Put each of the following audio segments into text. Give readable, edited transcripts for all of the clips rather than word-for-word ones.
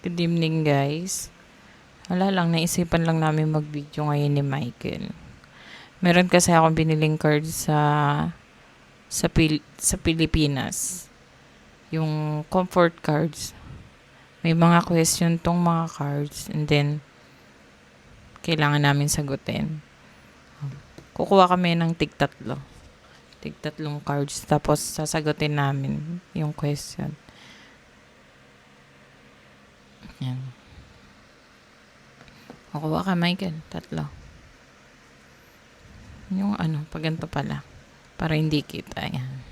Good evening guys. Wala lang, naisipan lang namin mag-video ngayon ni Michael. Meron kasi akong biniling card sa Pilipinas. Yung comfort cards. May mga question tong mga cards and then kailangan namin sagutin. Kukuha kami ng tig-tatlong cards tapos sasagutin namin yung question. Yan. Kukuha ka, Michael. 3. Yung pag ganito pala. Para hindi kita. Yan.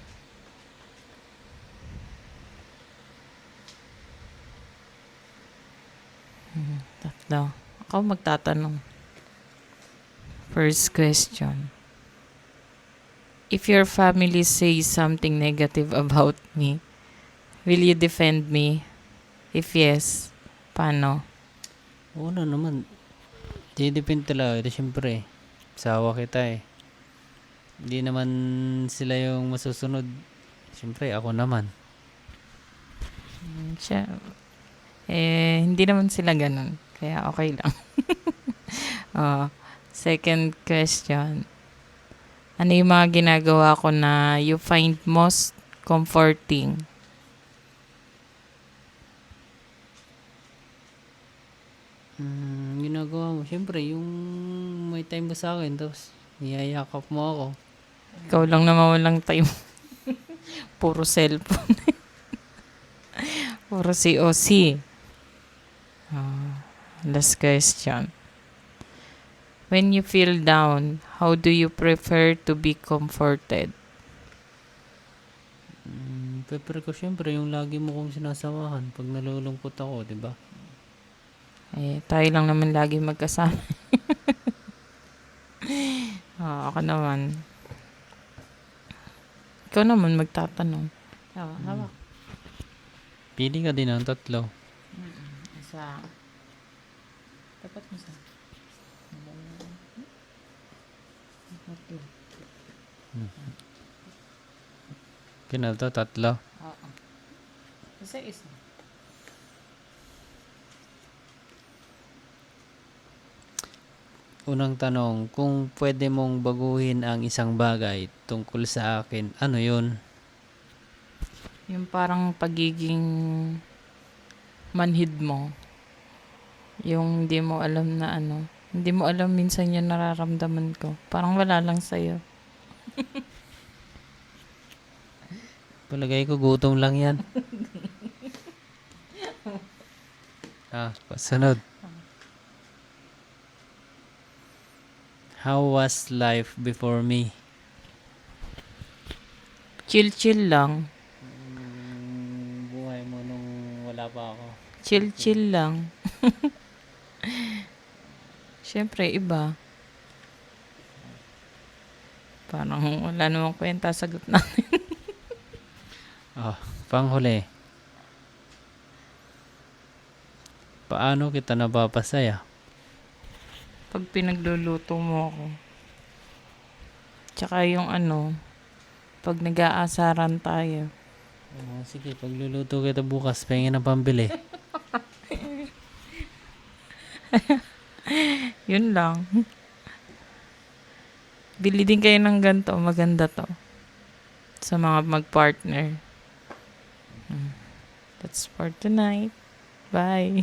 Tatlo. Ako magtatanong. First question. If your family says something negative about me, will you defend me? If yes, paano? Oo naman. Depende talaga. Siyempre, sawa kita eh. Hindi naman sila yung masusunod. Siyempre, ako naman. Siya, hindi naman sila ganun. Kaya okay lang. Second question. Ano yung mga ginagawa ko na you find most comforting? Ginagawa mo. Siyempre, yung may time mo sa akin, tapos niyayakap mo ako. Ikaw lang naman walang time. Puro cellphone. Puro COC. Last question. When you feel down, how do you prefer to be comforted? Prepare ko siyempre yung lagi mo kong sinasamahan pag nalulungkot ako, di ba? Tayo lang naman lagi magkasama. Ako naman. Ikaw naman magtatanong. Hawak. Pili ka din ng 3. Isa. Dapat mo sa. Kina to, 3. Oo. Isa. Unang tanong, kung pwede mong baguhin ang isang bagay tungkol sa akin, ano yun? Yung parang pagiging manhid mo. Yung hindi mo alam na hindi mo alam minsan yung nararamdaman ko. Parang wala lang sa'yo. Palagay ko gutom lang yan. Pasunod. How was life before me? Chill lang. Buhay mo nung wala pa ako. Chill lang. Siyempre, iba. Parang wala namang kwenta sagot na. Panghuli. Paano kita napapasaya? Pag pinagluluto mo ako. Tsaka yung pag nag-aasaran tayo. Sige, pagluluto kita bukas, pahingin ng pambili. Yun lang. Bili din kayo ng ganito. Maganda to. Sa mga mag-partner. That's for tonight. Bye.